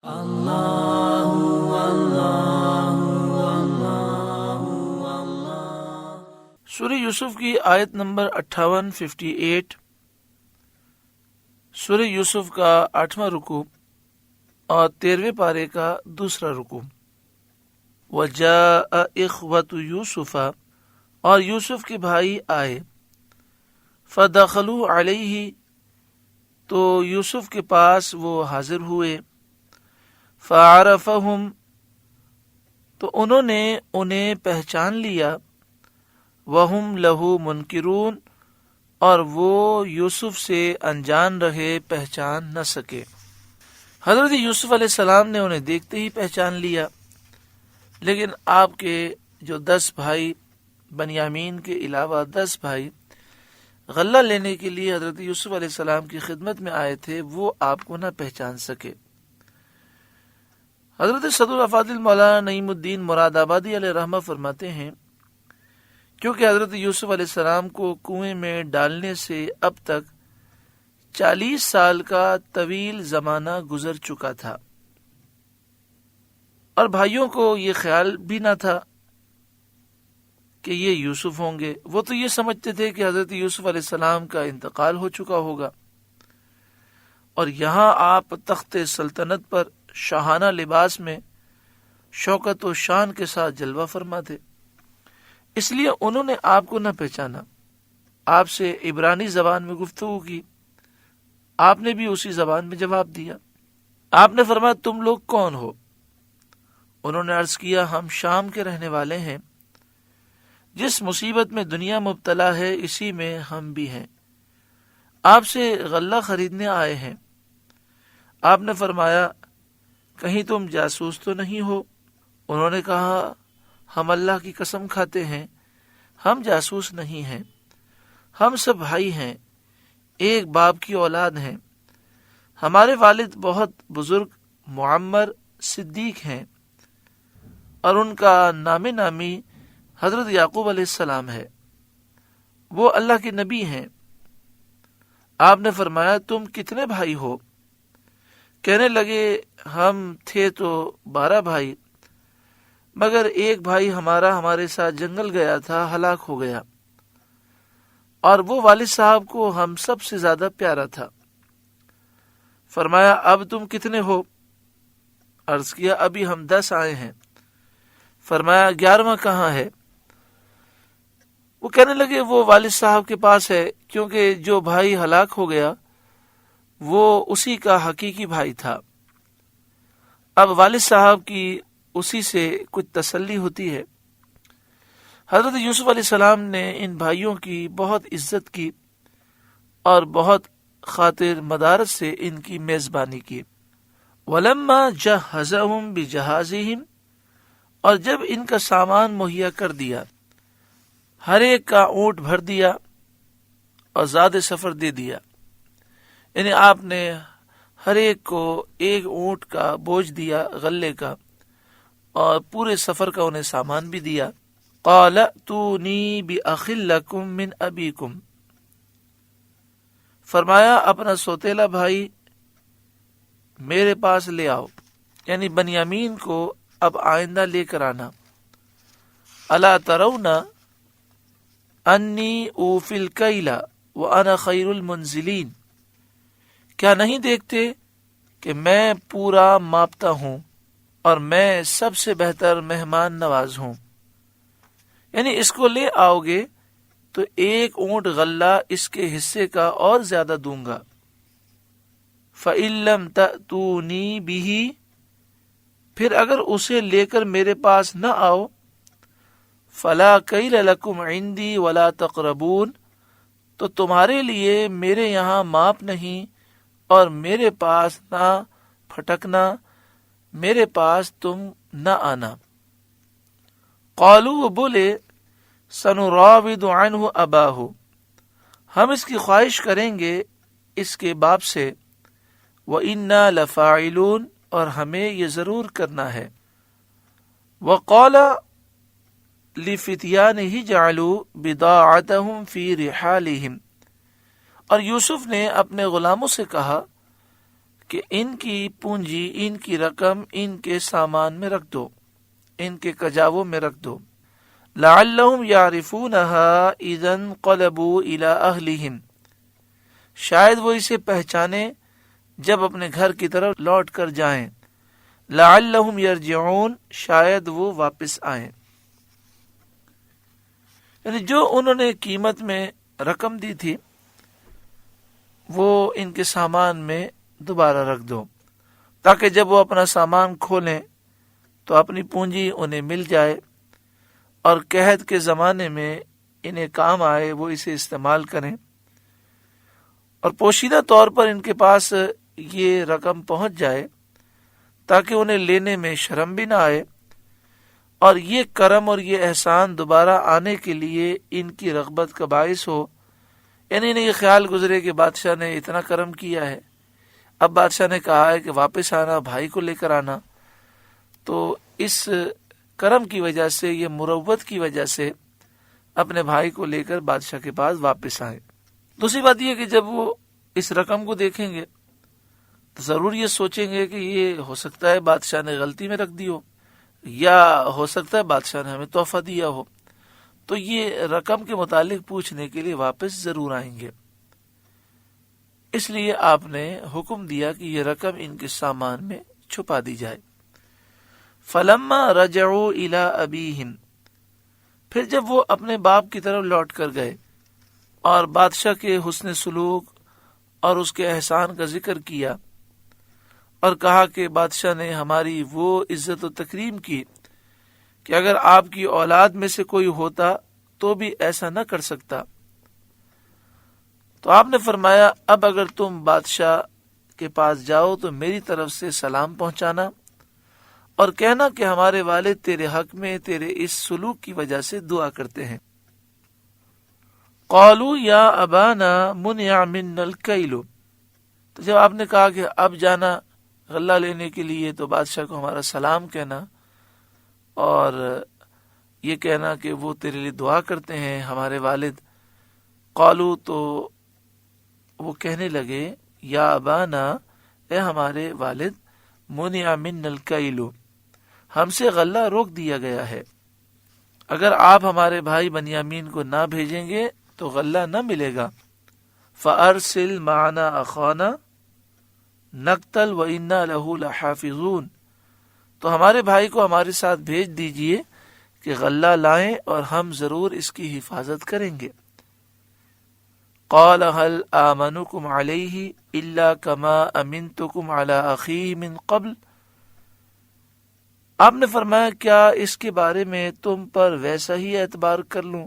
سورہ یوسف کی آیت نمبر 58 سورہ یوسف کا 8واں رکوع اور 13ویں پارے کا دوسرا رکوع. وجاء اخوۃ یوسف، اور یوسف کے بھائی آئے. فدخلوا علیہ، تو یوسف کے پاس وہ حاضر ہوئے. فعرفہم، تو انہوں نے انہیں پہچان لیا. وہم لہ منکرون، اور وہ یوسف سے انجان رہے، پہچان نہ سکے. حضرت یوسف علیہ السلام نے انہیں دیکھتے ہی پہچان لیا، لیکن آپ کے جو 10 بھائی، بنیامین کے علاوہ 10 بھائی غلہ لینے کے لیے حضرت یوسف علیہ السلام کی خدمت میں آئے تھے، وہ آپ کو نہ پہچان سکے. حضرت صدر افاضل مولانا نعیم الدین مراد آبادی علیہ رحمہ فرماتے ہیں، کیونکہ حضرت یوسف علیہ السلام کو کنویں میں ڈالنے سے اب تک 40 سال کا طویل زمانہ گزر چکا تھا، اور بھائیوں کو یہ خیال بھی نہ تھا کہ یہ یوسف ہوں گے. وہ تو یہ سمجھتے تھے کہ حضرت یوسف علیہ السلام کا انتقال ہو چکا ہوگا، اور یہاں آپ تخت سلطنت پر شاہانہ لباس میں شوکت و شان کے ساتھ جلوہ فرما تھے. اس لیے انہوں نے آپ کو نہ پہچانا. آپ سے عبرانی زبان میں گفتگو کی، آپ نے بھی اسی زبان میں جواب دیا. آپ نے فرمایا تم لوگ کون ہو؟ انہوں نے عرض کیا ہم شام کے رہنے والے ہیں، جس مصیبت میں دنیا مبتلا ہے اسی میں ہم بھی ہیں، آپ سے غلہ خریدنے آئے ہیں. آپ نے فرمایا کہیں تم جاسوس تو نہیں ہو؟ انہوں نے کہا ہم اللہ کی قسم کھاتے ہیں ہم جاسوس نہیں ہیں، ہم سب بھائی ہیں، ایک باپ کی اولاد ہیں. ہمارے والد بہت بزرگ معمر صدیق ہیں، اور ان کا نام نامی حضرت یعقوب علیہ السلام ہے، وہ اللہ کے نبی ہیں. آپ نے فرمایا تم کتنے بھائی ہو؟ کہنے لگے ہم تھے تو 12 بھائی، مگر ایک بھائی ہمارے ساتھ جنگل گیا تھا، ہلاک ہو گیا، اور وہ والد صاحب کو ہم سب سے زیادہ پیارا تھا. فرمایا اب تم کتنے ہو؟ عرض کیا ابھی ہم 10 آئے ہیں. فرمایا 11واں کہاں ہے؟ وہ کہنے لگے وہ والد صاحب کے پاس ہے، کیونکہ جو بھائی ہلاک ہو گیا وہ اسی کا حقیقی بھائی تھا. اب والد صاحب کی اسی سے کچھ تسلی ہوتی ہے. حضرت یوسف علیہ السلام نے ان بھائیوں کی بہت عزت کی اور بہت خاطر مدارت سے ان کی میزبانی کی. وَلَمَّا جَهَّزَهُمْ بِجَهَازِهِمْ، اور جب ان کا سامان مہیا کر دیا، ہر ایک کا اونٹ بھر دیا اور زاد سفر دے دیا، یعنی آپ نے ہر ایک کو ایک اونٹ کا بوجھ دیا غلے کا، اور پورے سفر کا انہیں سامان بھی دیا. قَالَ ائْتُونِي بِأَخٍ لَكُم مِّنْ أَبِيكُمْ، فرمایا اپنا سوتیلا بھائی میرے پاس لے آؤ، یعنی بنیامین کو اب آئندہ لے کر آنا. أَلَا تَرَوْنَ أَنِّي أُوفِي الْكَيْلَ وَأَنَا خَيْرُ الْمُنزِلِينَ، کیا نہیں دیکھتے کہ میں پورا ماپتا ہوں اور میں سب سے بہتر مہمان نواز ہوں. یعنی اس کو لے آؤ گے تو ایک اونٹ غلہ اس کے حصے کا اور زیادہ دوں گا. فَإِن لَّمْ تَأْتُونِي بِهِ، پھر اگر اسے لے کر میرے پاس نہ آؤ، فَلَا كَيْلَ لَكُمْ عِندِي وَلَا تَقْرَبُونَ، تو تمہارے لیے میرے یہاں ماپ نہیں اور میرے پاس نہ پھٹکنا، میرے پاس تم نہ آنا. قالوا، وہ بولے سنراود عنہ اباہ، ہم اس کی خواہش کریں گے اس کے باپ سے. وَإِنَّا لَفَاعِلُونَ، اور ہمیں یہ ضرور کرنا ہے. وَقَالَ لِفِتْيَانِهِ جَعَلُوا بِضَاعَتَهُمْ فِي رِحَالِهِمْ، اور یوسف نے اپنے غلاموں سے کہا کہ ان کی پونجی، ان کی رقم ان کے سامان میں رکھ دو، ان کے کجاووں میں رکھ دو. لعلہم یعرفونہا اذا انقلبوا الی اہلہم، شاید وہ اسے پہچانے جب اپنے گھر کی طرف لوٹ کر جائیں. لعلہم یرجعون، شاید وہ واپس آئیں. یعنی جو انہوں نے قیمت میں رقم دی تھی وہ ان کے سامان میں دوبارہ رکھ دو، تاکہ جب وہ اپنا سامان کھولیں تو اپنی پونجی انہیں مل جائے اور قحط کے زمانے میں انہیں کام آئے، وہ اسے استعمال کریں. اور پوشیدہ طور پر ان کے پاس یہ رقم پہنچ جائے تاکہ انہیں لینے میں شرم بھی نہ آئے، اور یہ کرم اور یہ احسان دوبارہ آنے کے لیے ان کی رغبت کا باعث ہو. یعنی انہیں یہ خیال گزرے کہ بادشاہ نے اتنا کرم کیا ہے، اب بادشاہ نے کہا ہے کہ واپس آنا، بھائی کو لے کر آنا، تو اس کرم کی وجہ سے، یہ مروت کی وجہ سے اپنے بھائی کو لے کر بادشاہ کے پاس واپس آئے. دوسری بات یہ کہ جب وہ اس رقم کو دیکھیں گے تو ضرور یہ سوچیں گے کہ یہ ہو سکتا ہے بادشاہ نے غلطی میں رکھ دی ہو، یا ہو سکتا ہے بادشاہ نے ہمیں تحفہ دیا ہو، تو یہ رقم کے متعلق پوچھنے کے لیے واپس ضرور آئیں گے. اس لیے آپ نے حکم دیا کہ یہ رقم ان کے سامان میں چھپا دی جائے. فلما رجعوا الى ابیہم، پھر جب وہ اپنے باپ کی طرف لوٹ کر گئے اور بادشاہ کے حسن سلوک اور اس کے احسان کا ذکر کیا اور کہا کہ بادشاہ نے ہماری وہ عزت و تکریم کی کہ اگر آپ کی اولاد میں سے کوئی ہوتا تو بھی ایسا نہ کر سکتا، تو آپ نے فرمایا اب اگر تم بادشاہ کے پاس جاؤ تو میری طرف سے سلام پہنچانا اور کہنا کہ ہمارے والد تیرے حق میں تیرے اس سلوک کی وجہ سے دعا کرتے ہیں. قالوا یا ابانا منع منا الکیل، تو جب آپ نے کہا کہ اب جانا غلہ لینے کے لیے تو بادشاہ کو ہمارا سلام کہنا اور یہ کہنا کہ وہ تیرے لیے دعا کرتے ہیں ہمارے والد. قالوا، تو وہ کہنے لگے یا ابانا، اے ہمارے والد، منع منا الکیل، ہم سے غلہ روک دیا گیا ہے، اگر آپ ہمارے بھائی بنیامین کو نہ بھیجیں گے تو غلہ نہ ملے گا. فارسل معنا اخانا نقتل وإنا له لحافظون، تو ہمارے بھائی کو ہمارے ساتھ بھیج دیجئے کہ غلہ لائیں اور ہم ضرور اس کی حفاظت کریں گے. قال هل آمنكم عليه الا كما امنتكم على اخيه من قبل، آپ نے فرمایا کیا اس کے بارے میں تم پر ویسا ہی اعتبار کر لوں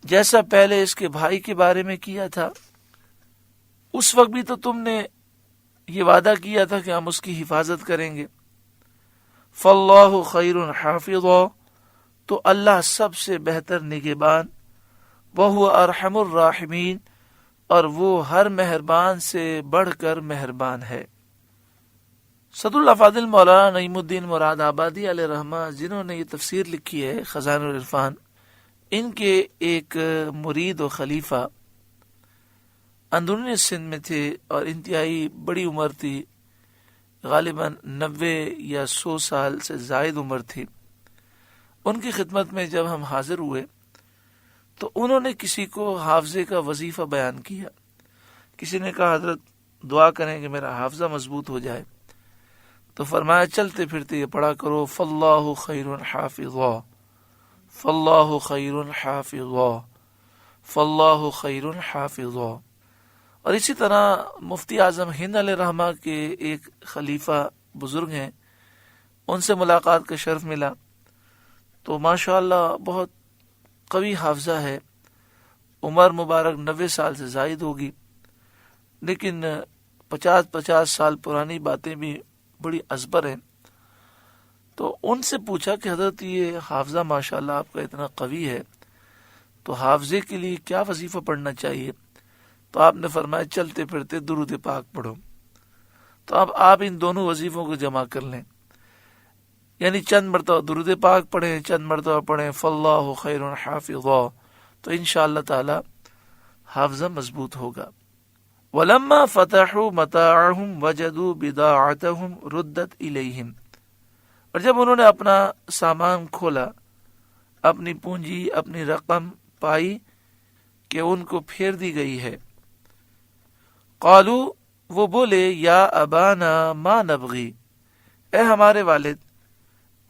جیسا پہلے اس کے بھائی کے بارے میں کیا تھا؟ اس وقت بھی تو تم نے یہ وعدہ کیا تھا کہ ہم اس کی حفاظت کریں گے. فاللہ خیر حافظا، تو اللہ سب سے بہتر نگہبان، وہو ارحم الراحمین، اور وہ ہر مہربان سے بڑھ کر مہربان ہے. صدر الافاضل مولانا نعیم الدین مراد آبادی علیہ رحمہ، جنہوں نے یہ تفسیر لکھی ہے خزائن العرفان، ان کے ایک مرید و خلیفہ اندرون سندھ میں تھے اور انتہائی بڑی عمر تھی، غالباً 90 یا 100 سال سے زائد عمر تھی. ان کی خدمت میں جب ہم حاضر ہوئے تو انہوں نے کسی کو حافظے کا وظیفہ بیان کیا. کسی نے کہا حضرت دعا کریں کہ میرا حافظہ مضبوط ہو جائے، تو فرمایا چلتے پھرتے یہ پڑھا کرو فاللہ خیر حافظا، فاللہ خیر حافظا، فاللہ خیر حافظا. اور اسی طرح مفتی اعظم ہند علیہ رحمہ کے ایک خلیفہ بزرگ ہیں، ان سے ملاقات کا شرف ملا، تو ماشاءاللہ بہت قوی حافظہ ہے، عمر مبارک 90 سال سے زائد ہوگی، لیکن 50 سال پرانی باتیں بھی بڑی ازبر ہیں. تو ان سے پوچھا کہ حضرت یہ حافظہ ماشاءاللہ آپ کا اتنا قوی ہے، تو حافظے کے لیے کیا وظیفہ پڑھنا چاہیے؟ تو آپ نے فرمایا چلتے پھرتے درود پاک پڑھو. تو اب آپ ان دونوں وظیفوں کو جمع کر لیں، یعنی چند مرتبہ درود پاک پڑھیں، چند مرتبہ پڑھیں فاللہ خیر حافظا، تو انشاءاللہ تعالی حافظہ مضبوط ہوگا. وَلَمَّا فَتَحُوا مَتَاعَهُمْ وَجَدُوا بِضَاعَتَهُمْ رُدَّتْ إِلَيْهِمْ، اور جب انہوں نے اپنا سامان کھولا، اپنی پونجی، اپنی رقم پائی کہ ان کو پھیر دی گئی ہے، قالوا، وہ بولے، یا ابانا ما نبغی، اے ہمارے والد،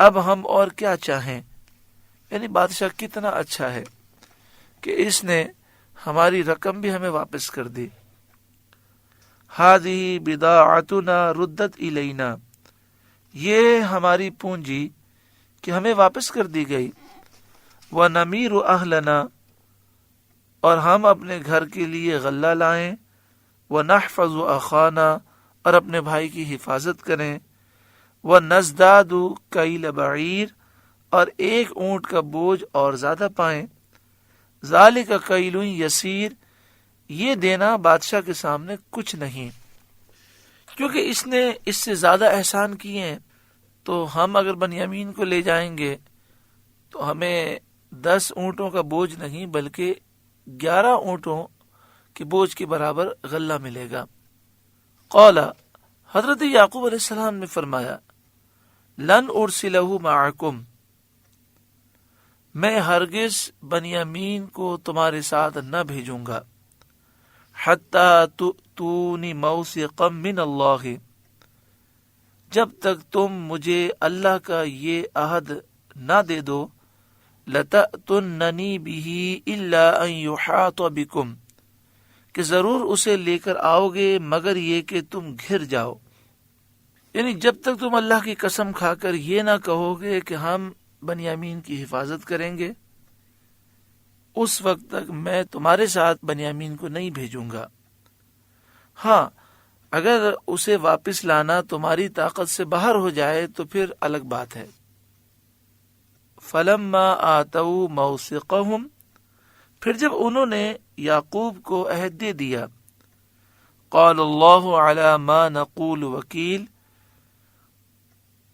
اب ہم اور کیا چاہیں، یعنی بادشاہ کتنا اچھا ہے کہ اس نے ہماری رقم بھی ہمیں واپس کر دی. ہذہ بضاعتنا ردت الینا، یہ ہماری پونجی کہ ہمیں واپس کر دی گئی. وَنَمِيرُ أَهْلَنَا، اور ہم اپنے گھر کے لیے غلہ لائیں. وَنَحْفَظُ أَخَانَا، اور اپنے بھائی کی حفاظت کریں. وَنَزْدَادُ كَيْلَ بَعِيرٍ، اور ایک اونٹ کا بوجھ اور زیادہ پائیں. ذَلِكَ كَيْلٌ يَسِيرٌ، یہ دینا بادشاہ کے سامنے کچھ نہیں، کیونکہ اس نے اس سے زیادہ احسان کیے ہیں. تو ہم اگر بنیامین کو لے جائیں گے تو ہمیں 10 اونٹوں کا بوجھ نہیں بلکہ 11 اونٹوں کے بوجھ کے برابر غلہ ملے گا. قال، حضرت یعقوب علیہ السلام نے فرمایا، لن ارسلہ معکم، میں ہرگز بنیامین کو تمہارے ساتھ نہ بھیجوں گا. حتی تؤتونی موثقا من اللہ، جب تک تم مجھے اللہ کا یہ عہد نہ دے دو، لتأتوننی بہ الا ان یحاط بکم، کہ ضرور اسے لے کر آؤ گے مگر یہ کہ تم گھر جاؤ. یعنی جب تک تم اللہ کی قسم کھا کر یہ نہ کہو گے کہ ہم بنیامین کی حفاظت کریں گے، اس وقت تک میں تمہارے ساتھ بنیامین کو نہیں بھیجوں گا. ہاں، اگر اسے واپس لانا تمہاری طاقت سے باہر ہو جائے تو پھر الگ بات ہے. فلما آتوا موثقهم، پھر جب انہوں نے یعقوب کو عہد دے دیا، قال اللہ علی ما نقول وکیل،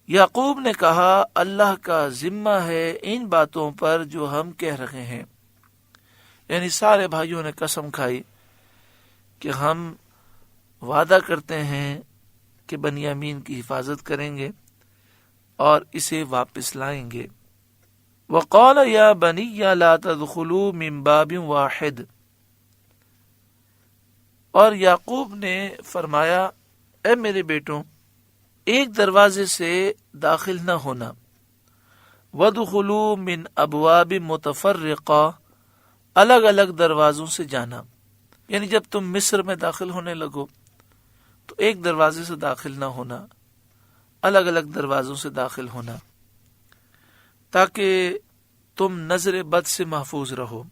یعقوب نے کہا اللہ کا ذمہ ہے ان باتوں پر جو ہم کہہ رہے ہیں. یعنی سارے بھائیوں نے قسم کھائی کہ ہم وعدہ کرتے ہیں کہ بنیامین کی حفاظت کریں گے اور اسے واپس لائیں گے. وقال یا بنی لا تدخلوا من باب واحد، اور یعقوب نے فرمایا، اے میرے بیٹوں، ایک دروازے سے داخل نہ ہونا. وادخلوا من ابواب متفرقہ، الگ الگ دروازوں سے جانا. یعنی جب تم مصر میں داخل ہونے لگو تو ایک دروازے سے داخل نہ ہونا، الگ الگ دروازوں سے داخل ہونا، تاکہ تم نظر بد سے محفوظ رہو.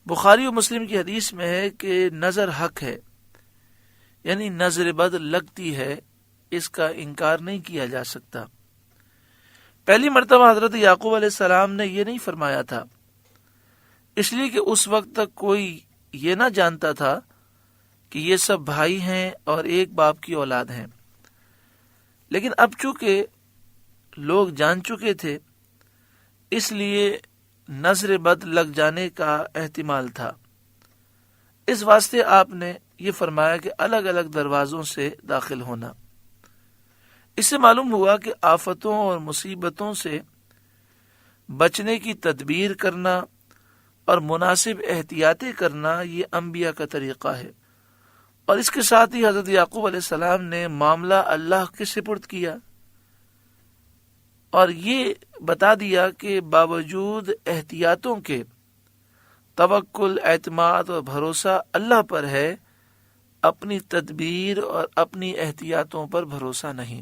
بخاری و مسلم کی حدیث میں ہے کہ نظر حق ہے، یعنی نظر بد لگتی ہے، اس کا انکار نہیں کیا جا سکتا. پہلی مرتبہ حضرت یعقوب علیہ السلام نے یہ نہیں فرمایا تھا، اس لیے کہ اس وقت تک کوئی یہ نہ جانتا تھا کہ یہ سب بھائی ہیں اور ایک باپ کی اولاد ہیں. لیکن اب چونکہ لوگ جان چکے تھے، اس لیے نظر بد لگ جانے کا احتمال تھا. اس واسطے آپ نے یہ فرمایا کہ الگ الگ دروازوں سے داخل ہونا. اس سے معلوم ہوا کہ آفتوں اور مصیبتوں سے بچنے کی تدبیر کرنا اور مناسب احتیاطیں کرنا یہ انبیاء کا طریقہ ہے. اور اس کے ساتھ ہی حضرت یعقوب علیہ السلام نے معاملہ اللہ کے سپرد کیا اور یہ بتا دیا کہ باوجود احتیاطوں کے توکل، اعتماد اور بھروسہ اللہ پر ہے، اپنی تدبیر اور اپنی احتیاطوں پر بھروسہ نہیں.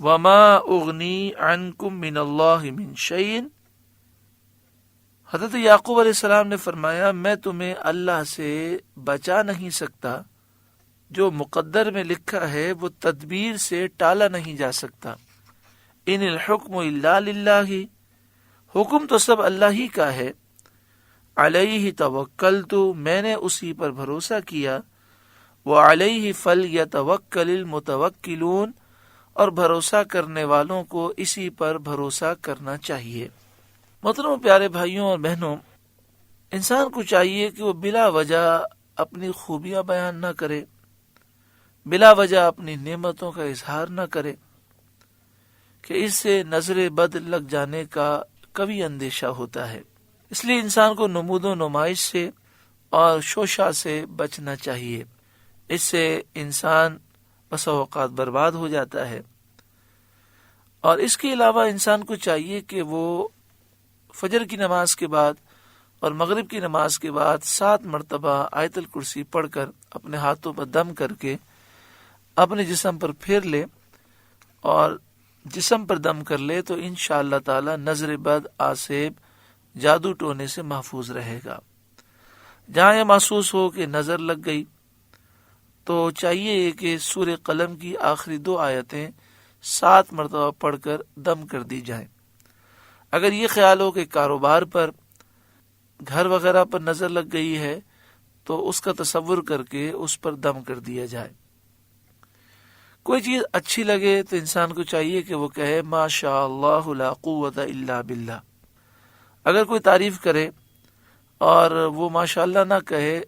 وَمَا أُغْنِي عَنْكُمْ مِنَ اللَّهِ مِنْ شَيْءٍ، حضرت یعقوب علیہ السلام نے فرمایا، میں تمہیں اللہ سے بچا نہیں سکتا، جو مقدر میں لکھا ہے وہ تدبیر سے ٹالا نہیں جا سکتا. ان الحکم الا للہ، حکم تو سب اللہ ہی کا ہے. علیہ توکلت، میں نے اسی پر بھروسہ کیا. وعلیہ فلیتوکل المتوکلون، اور بھروسہ کرنے والوں کو اسی پر بھروسہ کرنا چاہیے. محترم پیارے بھائیوں اور بہنوں، انسان کو چاہیے کہ وہ بلا وجہ اپنی خوبیاں بیان نہ کرے، بلا وجہ اپنی نعمتوں کا اظہار نہ کرے، کہ اس سے نظر بد لگ جانے کا کبھی اندیشہ ہوتا ہے۔ اس لیے انسان کو نمود و نمائش سے اور شوشہ سے بچنا چاہیے، اس سے انسان بسا اوقات برباد ہو جاتا ہے۔ اور اس کے علاوہ انسان کو چاہیے کہ وہ فجر کی نماز کے بعد اور مغرب کی نماز کے بعد 7 مرتبہ آیت الکرسی پڑھ کر اپنے ہاتھوں پر دم کر کے اپنے جسم پر پھیر لے، اور جسم پر دم کر لے تو انشاءاللہ تعالی نظر بد، آسیب، جادو ٹونے سے محفوظ رہے گا۔ جہاں یہ محسوس ہو کہ نظر لگ گئی تو چاہیے کہ سورہ قلم کی آخری 2 آیتیں 7 مرتبہ پڑھ کر دم کر دی جائیں۔ اگر یہ خیال ہو کہ کاروبار پر، گھر وغیرہ پر نظر لگ گئی ہے تو اس کا تصور کر کے اس پر دم کر دیا جائے۔ کوئی چیز اچھی لگے تو انسان کو چاہیے کہ وہ کہے ما شاء اللہ لا قوت الا باللہ۔ اگر کوئی تعریف کرے اور وہ ماشاء اللہ نہ کہے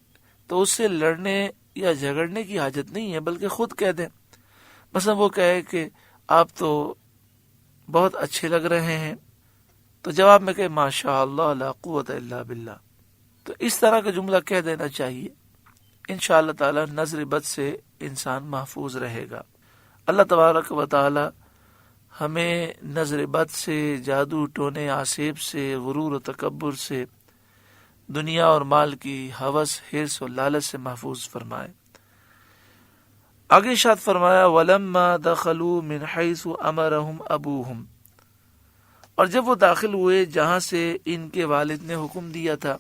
تو اس سے لڑنے یا جھگڑنے کی حاجت نہیں ہے، بلکہ خود کہہ دیں۔ مثلا وہ کہے کہ آپ تو بہت اچھے لگ رہے ہیں، تو جواب میں کہ ما شاء اللہ لا قوت الا باللہ، تو اس طرح کا جملہ کہہ دینا چاہیے۔ انشاءاللہ تعالی نظر بد سے انسان محفوظ رہے گا۔ اللہ تبارک و تعالی ہمیں نظر بد سے، جادو ٹونے، آسیب سے، غرور و تکبر سے، دنیا اور مال کی ہوس، حرص و لالچ سے محفوظ فرمائے۔ آگے ارشاد فرمایا وَلَمَّا دَخَلُوا مِنْ حَيْثُ أَمَرَهُمْ أَبُوهُمْ، اور جب وہ داخل ہوئے جہاں سے ان کے والد نے حکم دیا تھا،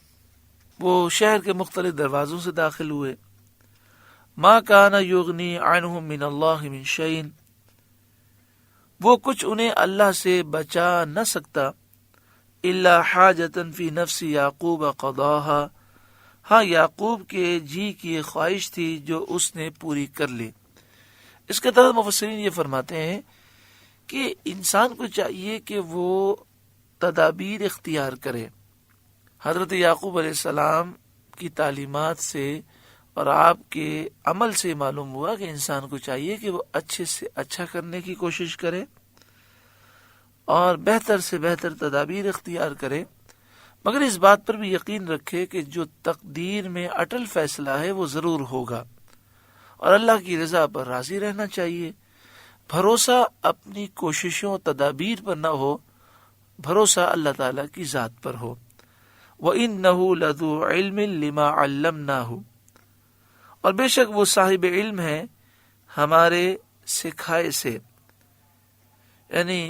وہ شہر کے مختلف دروازوں سے داخل ہوئے۔ مَا كَانَ يُغْنِي عَنْهُمْ مِنَ اللَّهِ مِنْ شَيْءٍ، وہ کچھ انہیں اللہ سے بچا نہ سکتا، إِلَّا حَاجَةً فِي نَفْسِ يَعْقُوبَ قَضَاهَا، ہاں یعقوب کے جی کی خواہش تھی جو اس نے پوری کر لی۔ اس کے تحت مفسرین یہ فرماتے ہیں کہ انسان کو چاہیے کہ وہ تدابیر اختیار کرے۔ حضرت یعقوب علیہ السلام کی تعلیمات سے اور آپ کے عمل سے معلوم ہوا کہ انسان کو چاہیے کہ وہ اچھے سے اچھا کرنے کی کوشش کرے اور بہتر سے بہتر تدابیر اختیار کرے، مگر اس بات پر بھی یقین رکھے کہ جو تقدیر میں اٹل فیصلہ ہے وہ ضرور ہوگا، اور اللہ کی رضا پر راضی رہنا چاہیے۔ بھروسہ اپنی کوششوں تدابیر پر نہ ہو، بھروسہ اللہ تعالیٰ کی ذات پر ہو۔ وَإِنَّهُ لَذُو عِلْمٍ لِمَا عَلَّمْنَاهُ، اور بے شک وہ صاحب علم ہے ہمارے سکھائے سے، یعنی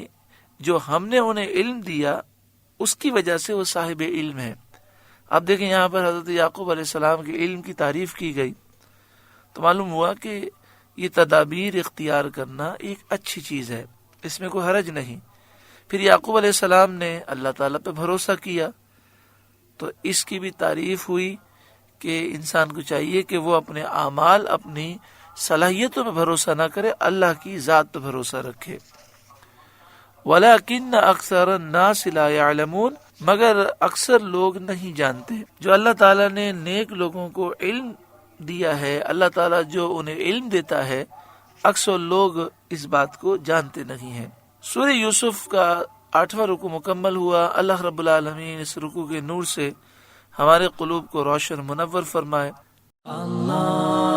جو ہم نے انہیں علم دیا اس کی وجہ سے وہ صاحب علم ہے۔ اب دیکھیں یہاں پر حضرت یعقوب علیہ السلام کے علم کی تعریف کی گئی تو معلوم ہوا کہ یہ تدابیر اختیار کرنا ایک اچھی چیز ہے، اس میں کوئی حرج نہیں۔ پھر یعقوب علیہ السلام نے اللہ تعالیٰ پہ بھروسہ کیا تو اس کی بھی تعریف ہوئی کہ انسان کو چاہیے کہ وہ اپنے اعمال، اپنی صلاحیتوں پہ بھروسہ نہ کرے، اللہ کی ذات پہ بھروسہ رکھے۔ وَلَكِنَّ أَكْثَرَ النَّاسِ لَا يَعْلَمُونَ، مگر اکثر لوگ نہیں جانتے۔ جو اللہ تعالیٰ نے نیک لوگوں کو علم دیا ہے، اللہ تعالیٰ جو انہیں علم دیتا ہے، اکثر لوگ اس بات کو جانتے نہیں ہیں۔ سورہ یوسف کا 8واں رکوع مکمل ہوا۔ اللہ رب العالمین اس رکوع کے نور سے ہمارے قلوب کو روشن منور فرمائے۔ اللہ